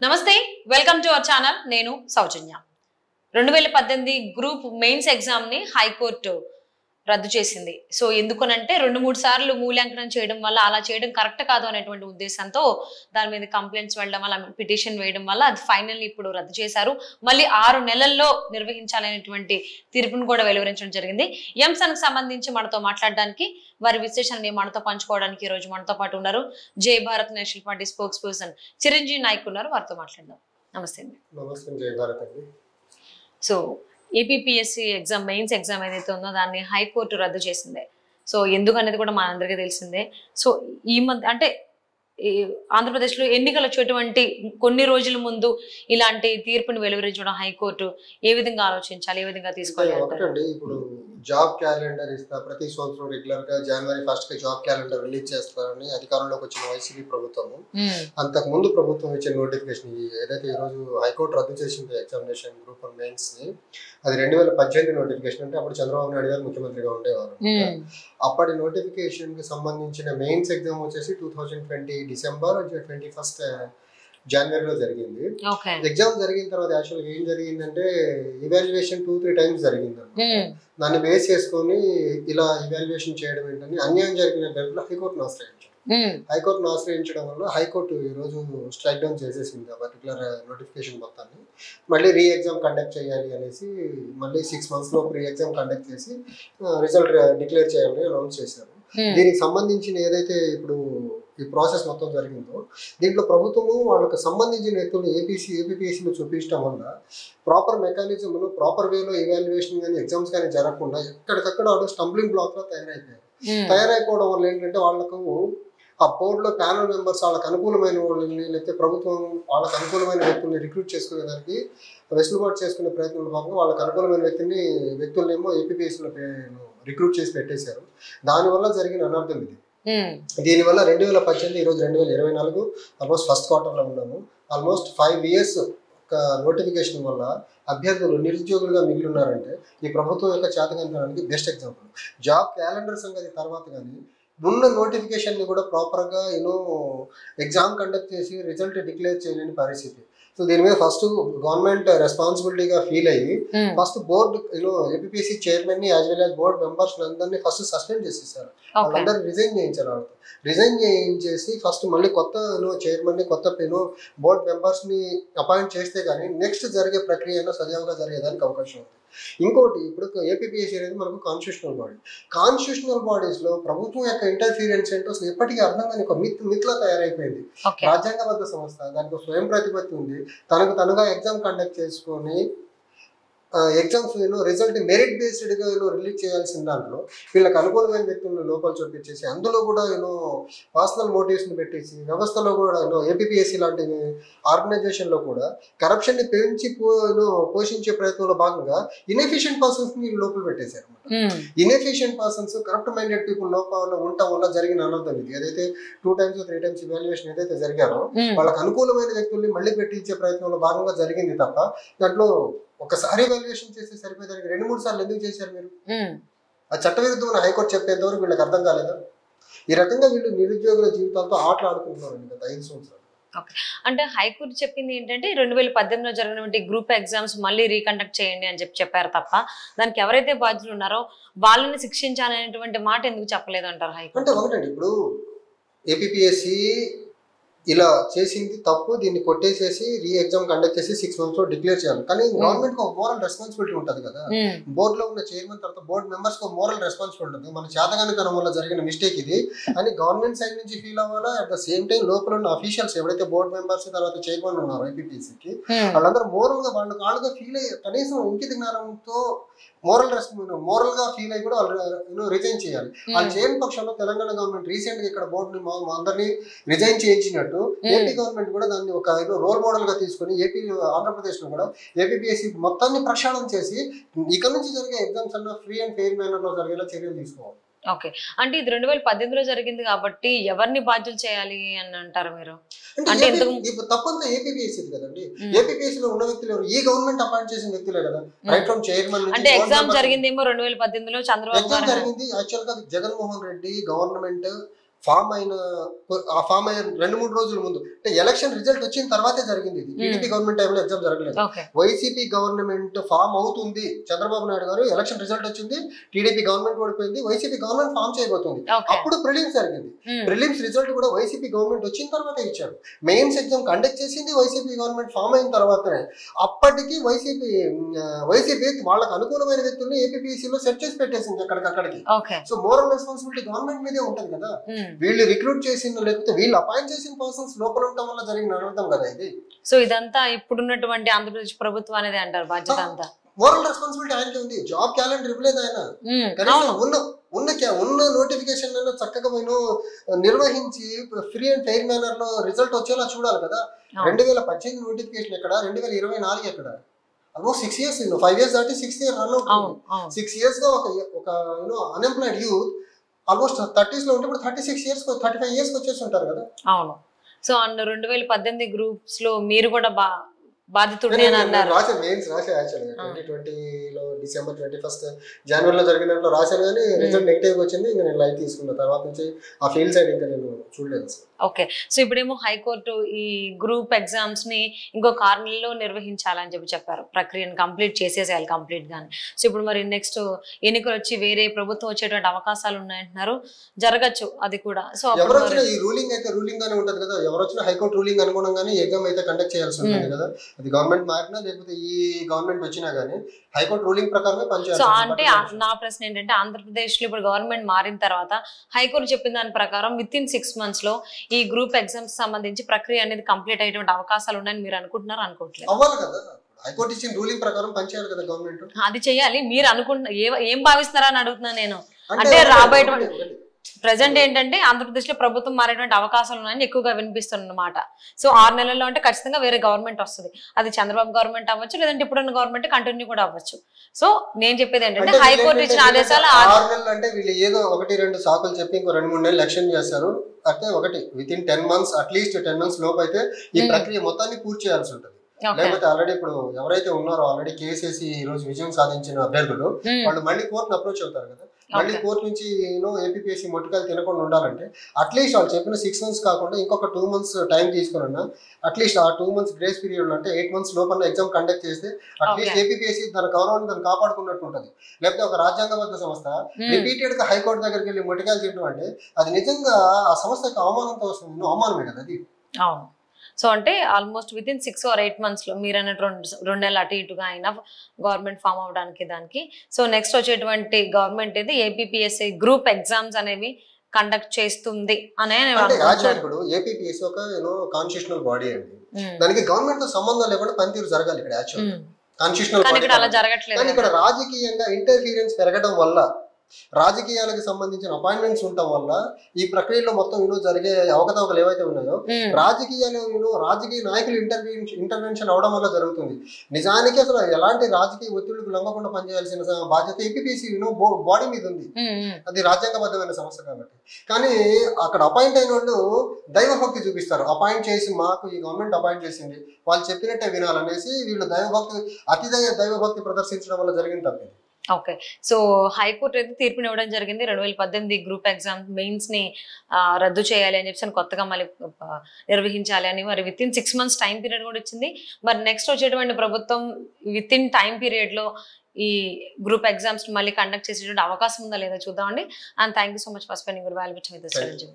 నమస్తే, welcome to our channel. నేను సౌజన్య. 2018 group mains exam ని హైకోర్టు రద్దు చేసింది. సో ఎందుకనంటే 2-3 సార్లు మూల్యాంకనం చేయడం వల్ల అలా చేయడం కరెక్ట్ కాదు అనేటువంటి ఉద్దేశంతో దాని మీద కంప్లైంట్స్ వెళ్ళడం వల్ల పిటిషన్ వేయడం వల్ల అది ఫైనల్లీ ఇప్పుడు రద్దు చేశారు. మళ్ళీ 6 నెలల్లో నిర్వహించాలనేటువంటి తీర్పును కూడా వెలువరించడం జరిగింది. ఈ అంశానికి సంబంధించి మనతో మాట్లాడడానికి వారి విశ్లేషణని మనతో పంచుకోవడానికి ఈ రోజు మనతో పాటు ఉన్నారు Jai Bharat national party spokesperson Chiranjeevi Nayak ఉన్నారు. వారితో మాట్లాడదాం. నమస్తే అండి. నమస్తే. జై భారత్ అండి. So APPSC exam mains exam ఏదైతే ఉందో దాన్ని హైకోర్టు రద్దు చేసిందే. సో ఎందుకు అనేది కూడా మనందరికీ తెలిసిందే. సో ఈ మధ్య అంటే ఆంధ్రప్రదేశ్లో ఎన్నికలు వచ్చేటువంటి కొన్ని రోజుల ముందు ఇలాంటి తీర్పుని వెలువరించడం హైకోర్టు ఏ విధంగా ఆలోచించాలి, ఏ విధంగా తీసుకోవాలి? ఒకటండి, ఇప్పుడు జాబ్ క్యాలెండర్ ఇస్తా ప్రతి సంవత్సరం రెగ్యులర్ గా January 1st job calendar release చేస్తారని అధికారంలోకి వచ్చిన వైసీపీ ప్రభుత్వము అంతకు ముందు ప్రభుత్వం ఇచ్చిన నోటిఫికేషన్ ఏదైతే ఈ రోజు హైకోర్టు రద్దు చేసింది ఎగ్జామినేషన్ గ్రూప్ 1 మెయిన్స్ ని, అది 2018 నోటిఫికేషన్. అంటే అప్పుడు చంద్రబాబు నాయుడు గారు ముఖ్యమంత్రిగా ఉండేవారు. అప్పటి నోటిఫికేషన్ కి సంబంధించిన మెయిన్స్ ఎగ్జామ్ వచ్చేసి 2020 December 21st January జరిగింది. ఎగ్జామ్ జరిగిన తర్వాత యాక్చువల్గా ఏం జరిగిందంటే ఇవాల్యుయేషన్ 2-3 టైమ్స్ జరిగింది. దాన్ని బేస్ చేసుకొని ఇలా ఇవాల్యుయేషన్ చేయడం ఏంటని అన్యాయం జరిగిన దాంట్లో హైకోర్టును ఆశ్రయించారు. హైకోర్టును ఆశ్రయించడం వల్ల హైకోర్టు ఈ రోజు స్ట్రైక్ డౌన్ చేసేసింది ఆ పర్టికులర్ నోటిఫికేషన్ మొత్తాన్ని. మళ్ళీ రీ ఎగ్జామ్ కండక్ట్ చేయాలి అనేసి మళ్ళీ 6 months లో రీ ఎగ్జామ్ కండక్ట్ చేసి రిజల్ట్ డిక్లేర్ చేయాలని అనౌన్స్ చేశారు. దీనికి సంబంధించిన ఏదైతే ఇప్పుడు ఈ ప్రాసెస్ మొత్తం జరిగిందో దీంట్లో ప్రభుత్వము వాళ్ళకి సంబంధించిన వ్యక్తులు ఏపీపీఎస్సీలో చూపించడం వల్ల ప్రాపర్ మెకానిజంలో ప్రాపర్ వేలో ఇవాల్యుయేషన్ కానీ ఎగ్జామ్స్ కానీ జరగకుండా ఎక్కడికక్కడ వాళ్ళు స్టంబ్లింగ్ బ్లాక్ లో తయారైపోవడం వల్ల ఏంటంటే వాళ్ళకు ఆ బోర్డులో ప్యానల్ మెంబర్స్ వాళ్ళకి అనుకూలమైన వాళ్ళని లేకపోతే ప్రభుత్వం వాళ్ళకి అనుకూలమైన వ్యక్తుల్ని రిక్రూట్ చేసుకునేదానికి వెసులుబాటు చేసుకునే ప్రయత్నంలో భాగంగా వాళ్ళకి అనుకూలమైన వ్యక్తులనేమో ఏపీపీఎస్సీలో రిక్రూట్ చేసి పెట్టేశారు. దానివల్ల జరిగిన అనర్థం ఇది. దీనివల్ల 2018 ఈరోజు 2024 ఆల్మోస్ట్ ఫస్ట్ క్వార్టర్లో ఉన్నాము. ఆల్మోస్ట్ 5 years ఒక నోటిఫికేషన్ వల్ల అభ్యర్థులు నిరుద్యోగులుగా మిగిలి ఉన్నారంటే ఈ ప్రభుత్వం యొక్క చేతకంతనానికి బెస్ట్ ఎగ్జాంపుల్. జాబ్ క్యాలెండర్ సంగతి తర్వాత కానీ ఉన్న నోటిఫికేషన్ని కూడా ప్రాపర్గా ఎగ్జామ్ కండక్ట్ చేసి రిజల్ట్ డిక్లేర్ చేయలేని పరిస్థితి. సో దీని మీద ఫస్ట్ గవర్నమెంట్ రెస్పాన్సిబిలిటీగా ఫీల్ అయ్యి ఫస్ట్ బోర్డు ఏపీపీఎస్సీ చైర్మన్ ని as well as board members అందరినీ ఫస్ట్ సస్పెండ్ చేసేసారు. వాళ్ళందరూ రిజైన్ చేయించారు. వాళ్ళతో రిజైన్ చేయించేసి ఫస్ట్ మళ్ళీ కొత్త చైర్మన్ ని కొత్త బోర్డు మెంబర్స్ ని అపాయింట్ చేస్తే కానీ నెక్స్ట్ జరిగే ప్రక్రియ సజావుగా జరిగేదానికి అవకాశం ఉంది. ఇంకోటి, ఇప్పుడు ఏపీపీఎస్సీ అనేది మనకు కాన్స్టిట్యూషనల్ బాడీ. కాన్స్టిట్యూషనల్ బాడీస్ లో ప్రభుత్వం యొక్క ఇంటర్ఫీరెన్స్ ఏంటో అసలు ఎప్పటికీ అర్థం కాని ఒక మిత్లా తయారైపోయింది. రాజ్యాంగబద్ధ సంస్థ, దానికి స్వయం ప్రతిపత్తి ఉంది. తనగా ఎగ్జామ్ కండక్ట్ చేసుకొని ఎగ్జామ్స్ రిజల్ట్ మెరిట్ బేస్డ్ గా రిలీజ్ చేయాల్సిన దాంట్లో వీళ్ళకి అనుకూలమైన వ్యక్తులను లోపల చూపించేసి అందులో కూడా పర్సనల్ మోటివ్స్ ని పెట్టేసి వ్యవస్థలో కూడా ఏపీపీఎస్సీ లాంటి ఆర్గనైజేషన్ లో కూడా కరప్షన్ ని పెంచి పోషించే ప్రయత్నంలో భాగంగా ఇన్ఎఫిషియెంట్ పర్సన్స్ ని లోపల పెట్టేశారు. Inefficient persons, corrupt minded people లోపల ఉండటం వల్ల జరిగిన అనర్థం ఇది. ఏదైతే 2 times 3 times ఇవాల్యుయేషన్ ఏదైతే జరిగారో వాళ్ళకి అనుకూలమైన వ్యక్తుల్ని మళ్ళీ పెట్టించే ప్రయత్నంలో భాగంగా జరిగింది తప్ప దాంట్లో ఒకసారి వాల్యుయేషన్ చేసి సరిపోయేదానికి 2-3 సార్లు ఎందుకు చేశారు మీరు? ఆ చట్టవిరుద్ధమైన హైకోర్టు చెప్పేంత వరకు వీళ్ళకి అర్థం కాలేదా? ఈ రకంగా వీళ్ళు నిరుద్యోగుల జీవితాలతో ఆటలు ఆడుకుంటున్నారండి గత 5 సంవత్సరాలు. అంటే హైకోర్టు చెప్పింది ఏంటంటే 2018లో జరిగినటువంటి గ్రూప్ ఎగ్జామ్స్ మళ్ళీ రీకండక్ట్ చేయండి అని చెప్పారు తప్ప దానికి ఎవరైతే బాధ్యులు ఉన్నారో వాళ్ళని శిక్షించాలనేటువంటి మాట ఎందుకు చెప్పలేదు అంటారు హైకోర్టు? అంటే ఒకటండి, ఇప్పుడు ఏపీపీఎస్సీ ఇలా చేసింది తప్పు, దీన్ని కొట్టేసేసి రీ ఎగ్జామ్ కండక్ట్ చేసి 6 months లో డిక్లేర్ చేయాలి. కానీ గవర్నమెంట్ కి ఒక మోరల్ రెస్పాన్సిబిలిటీ ఉంటుంది కదా. బోర్డులో ఉన్న చైర్మన్ తర్వాత బోర్డు మెంబర్స్ కి మోరల్ రెస్పాన్సిబిలిటీ ఉంటుంది. మన చేతగానితనం వల్ల జరిగిన మిస్టేక్ ఇది అని గవర్నమెంట్ సైడ్ నుంచి ఫీల్ అవ్వాలా. అట్ ద సేమ్ టైం లోపల ఉన్న అఫీషియల్స్ ఎవరైతే బోర్డు మెంబర్స్ తర్వాత చైర్మన్ ఉన్నారో ఏపీపీఎస్సీకి వాళ్ళందరూ మోరల్ గా వాళ్ళుగా ఫీల్ అయ్యి కనీసం ఇంకిత జ్ఞానంతో మోరల్ గా ఫీల్ అయ్యి కూడా వాళ్ళు రిజైన్ చేయాలి. వాళ్ళు చేయని పక్షంలో తెలంగాణ గవర్నమెంట్ రీసెంట్ గా ఇక్కడ బోర్డుని అందరినీ రిజైన్ చేయించినట్టు ఏపీ గవర్నమెంట్ కూడా దాన్ని ఒక రోల్ మోడల్ గా తీసుకుని ఆంధ్రప్రదేశ్ లో కూడా ఏపీపీఎస్సీ మొత్తాన్ని ప్రక్షాళన చేసి ఇక్కడ నుంచి జరిగే ఎగ్జామ్స్ అన్న ఫ్రీ అండ్ ఫెయిర్ మేనర్ లో జరిగేలా చర్యలు తీసుకోవాలి. ఓకే, అంటే ఇది 2018లో జరిగింది కాబట్టి ఎవరిని బాధ్యులు చేయాలి అని అంటారు మీరు? అంటే తప్పంతా ఏపీపీఎస్సీ కదండి. ఏపీపీఎస్సీలో ఉన్న వ్యక్తులు ఎవరు? ఈ గవర్నమెంట్ అపాయింట్ చేసిన వ్యక్తులే కదా. రైట్ ఫ్రమ్ చైర్మన్ అంటే ఎగ్జామ్ జరిగిందేమో 2018లో చంద్రబాబు జరిగింది. యాక్చువల్ గా జగన్మోహన్ రెడ్డి గవర్నమెంట్ ఫామ్ అయిన 2-3 రోజుల ముందు, అంటే ఎలక్షన్ రిజల్ట్ వచ్చిన తర్వాతే జరిగింది. ఇది టీడీపీ గవర్నమెంట్ టైంలో ఎగ్జామ్ జరగలేదు. వైసీపీ గవర్నమెంట్ ఫామ్ అవుతుంది, చంద్రబాబు నాయుడు గారు ఎలక్షన్ రిజల్ట్ వచ్చింది, టీడీపీ గవర్నమెంట్ ఓడిపోయింది, వైసీపీ గవర్నమెంట్ ఫామ్ చేయబోతుంది, అప్పుడు ప్రిలిమ్స్ జరిగింది. ప్రిలిమ్స్ రిజల్ట్ కూడా వైసీపీ గవర్నమెంట్ వచ్చిన తర్వాత ఇచ్చారు. మెయిన్స్ ఎగ్జామ్ కండక్ట్ చేసింది వైసీపీ గవర్నమెంట్ ఫామ్ అయిన తర్వాతనే. అప్పటికి వైసీపీ వాళ్ళకి అనుకూలమైన వ్యక్తుల్ని ఏపీపీసీలో సెట్ చేసి పెట్టేసింది అక్కడికి. సో మోరల్ రెస్పాన్సిబిలిటీ గవర్నమెంట్ మీదే ఉంటుంది కదా. వీళ్ళు రిక్రూట్ చేసిన లేకపోతే వీళ్ళు అపాయింట్ చేసిన పర్సన్స్ లోపల ఉండటం వల్ల జరిగిన అనర్థం కదా ఇది. సో ఇదంతా ఇప్పుడున్నటువంటి ఆంధ్రప్రదేశ్ ప్రభుత్వం అనేది అంటారు బాధ్యత అంతా. మోరల్ రెస్పాన్సిబిలిటీ ఆయనకి ఉంది. జాబ్ క్యాలెండర్ ఇవ్వలేదు ఆయన. ఉన్న నోటిఫికేషన్ చక్కగా నిర్వహించి ఫ్రీ అండ్ ఫెయిర్ మేనర్ లో రిజల్ట్ వచ్చేలా చూడాలి కదా. 2018 నోటిఫికేషన్ ఎక్కడ, 2024 ఎక్కడ? ఆల్మోస్ట్ 6 years, 5 years దాటి 6th year రన్ అవుతుంది. 6 years గా ఒక అన్ఎంప్లాయిడ్ యూత్ ఆల్మోస్ట్ 30s లో ఉంటే ఇప్పుడు 36 years 35 years వచ్చేసి ఉంటారు కదా. అవును. సో 2018 గ్రూప్స్ లో మీరు కూడా బాధితుడే అన్నారు. రాశాను, మెయిన్స్ రాశాను యాక్చువల్గా 2020లో December 21st జనవరిలో జరిగిన దాంట్లో రాశాను, కానీ రిజల్ట్ నెగిటివ్ వచ్చింది. ఇంకా నేను లైట్ తీసుకున్న తర్వాత నుంచి ఆ ఫీల్డ్ సైడ్ ఇంకా నేను చూడలేదు. ఓకే. సో ఇప్పుడేమో హైకోర్టు ఈ గ్రూప్ ఎగ్జామ్స్ ని ఇంకో 6 నెలల్లో నిర్వహించాలని చెప్పారు. ప్రక్రియను కంప్లీట్ చేసేసేయాలి కంప్లీట్ గానే. సో ఇప్పుడు మరి నెక్స్ట్ ఎన్నికలు వచ్చి వేరే ప్రభుత్వం వచ్చేటువంటి అవకాశాలు ఉన్నాయంటున్నారు, జరగచ్చు అది కూడా. సో ఎవరు వచ్చినా ఈ రూలింగ్ అయితే రూలింగ్ గానే ఉంటది కదా. ఎవరు వచ్చినా హైకోర్టు రూలింగ్ అనుగుణంగానే ఎగ్జామ్ అయితే కండక్ట్ చేయాల్సి ఉంటుంది కదా. అది గవర్నమెంట్ మారినా లేకపోతే ఈ గవర్నమెంట్ వచ్చినా గానీ హైకోర్టు రూలింగ్ ప్రకారమే పనిచేయాలి. సో అంటే నా ప్రశ్న ఏంటంటే, ఆంధ్రప్రదేశ్ లో ఇప్పుడు గవర్నమెంట్ మారిన తర్వాత హైకోర్టు చెప్పిన దాని ప్రకారం within 6 months లో ఈ గ్రూప్ ఎగ్జామ్స్ సంబంధించి ప్రక్రియ అనేది కంప్లీట్ అయ్యేటువంటి అవకాశాలు ఉన్నాయని మీరు అనుకుంటున్నారు, అనుకోవట్లేదు? అవ్వాలి కదా. హైకోర్టు ఇచ్చిన రూలింగ్ ప్రకారం పనిచేయాలి కదా గవర్నమెంట్. అది చేయాలి. మీరు అనుకుంటున్న ఏం భావిస్తున్నారా అని అడుగుతున్నా నేను. అంటే రాబోయేటువంటి ప్రజెంట్ ఏంటంటే ఆంధ్రప్రదేశ్ లో ప్రభుత్వం మారేటువంటి అవకాశాలు ఉన్నాయని ఎక్కువగా వినిపిస్తున్నమాట. సో 6 నెలల్లో అంటే ఖచ్చితంగా వేరే గవర్నమెంట్ వస్తుంది. అది చంద్రబాబు గవర్నమెంట్ అవ్వచ్చు, లేదంటే ఇప్పుడున్న గవర్నమెంట్ కంటిన్యూ కూడా అవ్వచ్చు. సో నేను చెప్పేది ఏంటంటే, హైకోర్టు ఇచ్చిన ఆదేశాలు 6 నెలలు అంటే వీళ్ళు ఏదో 1-2 సాకులు చెప్పి ఇంకో 2-3 నెలలు ఎలక్షన్ చేస్తారు. అంటే within 10 months, అట్లీస్ట్ 10 months లోపు అయితే ఈ ప్రక్రియ మొత్తాన్ని పూర్తి చేయాల్సి ఉంటుంది. లేకపోతే ఆల్రెడీ ఇప్పుడు ఎవరైతే ఉన్నారో ఆల్రెడీ కేసేసి ఈ రోజు విజయం సాధించిన అభ్యర్థులు వాళ్ళు మళ్ళీ కోర్టును అప్రోచ్ అవుతారు కదా. మళ్ళీ కోర్టు నుంచి ఏపీపీఎస్సీ మొట్టకాయలు తినకుండా ఉండాలంటే అట్లీస్ట్ వాళ్ళు చెప్పిన 6 months కాకుండా ఇంకొక 2 months టైం తీసుకున్నా, అట్లీస్ట్ ఆ 2 months గ్రేస్ పీరియడ్ అంటే 8 months లోపల ఎగ్జామ్ కండక్ట్ చేస్తే అట్లీస్ట్ ఏపీపీఎస్సీ తన గౌరవాన్ని తను కాపాడుకున్నట్టు ఉంటుంది. లేకపోతే ఒక రాజ్యాంగబద్ధ సంస్థ రిపీటెడ్ గా హైకోర్టు దగ్గరికి వెళ్ళి మొట్టకాయలు తినడం అంటే అది నిజంగా ఆ సంస్థకి అవమానమే కదా అది. అవును. సో అంటే ఆల్మోస్ట్ within 6 or 8 months లో మీరు అన్నట్టు 2 నెలలు అటు ఇటుగా అయినా గవర్నమెంట్ ఫామ్ అవడానికి దానికి. సో నెక్స్ట్ వచ్చేటువంటి గవర్నమెంట్ ఇది ఏపీపీఎస్సీ గ్రూప్ ఎగ్జామ్స్ అనేవి కండక్ట్ చేస్తుంది అనే. ఇప్పుడు ఏపీపీఎస్సీ ఒక కాన్స్టిట్యూషనల్ బాడీ అండి, దానికి గవర్నమెంట్ తో సంబంధం లేకుండా పనితీరు జరగాలి ఇక్కడ యాక్చువల్ కాన్స్టిట్యూషనల్ బాడీ. అలా జరగట్లేదు. కానీ ఇక్కడ రాజకీయంగా ఇంటర్ఫీరెన్స్ పెరగడం వల్ల, రాజకీయాలకు సంబంధించిన అపాయింట్మెంట్స్ ఉండటం వల్ల ఈ ప్రక్రియలో మొత్తం జరిగే అవకతవకలు ఏవైతే ఉన్నాయో రాజకీయ నాయకులు ఇంటర్వెన్షన్ అవడం వల్ల జరుగుతుంది. నిజానికి అసలు ఎలాంటి రాజకీయ ఒత్తిడికి లొంగకుండా పనిచేయాల్సిన బాధ్యత ఏపీపీసీ బాడీ మీద ఉంది. అది రాజ్యాంగబద్ధమైన సమస్య కాబట్టి. కానీ అక్కడ అపాయింట్ అయిన వాళ్ళు దైవభక్తి చూపిస్తారు. అపాయింట్ చేసి మాకు ఈ గవర్నమెంట్ అపాయింట్ చేసింది, వాళ్ళు చెప్పినట్టే వినాలనేసి వీళ్ళు దైవభక్తి ప్రదర్శించడం వల్ల జరిగిన తప్పేది. ఓకే. సో హైకోర్టు అయితే తీర్పునివ్వడం జరిగింది. 2018 గ్రూప్ ఎగ్జామ్ మెయిన్స్ ని రద్దు చేయాలి అని చెప్పి కొత్తగా మళ్ళీ నిర్వహించాలి అని. మరి within 6 months టైం పీరియడ్ కూడా ఇచ్చింది. మరి నెక్స్ట్ వచ్చేటువంటి ప్రభుత్వం within టైం పీరియడ్ లో ఈ గ్రూప్ ఎగ్జామ్స్ మళ్ళీ కండక్ట్ చేసేటువంటి అవకాశం ఉందా లేదా చూద్దామండి. And thank you so much for spending your valuable time with us.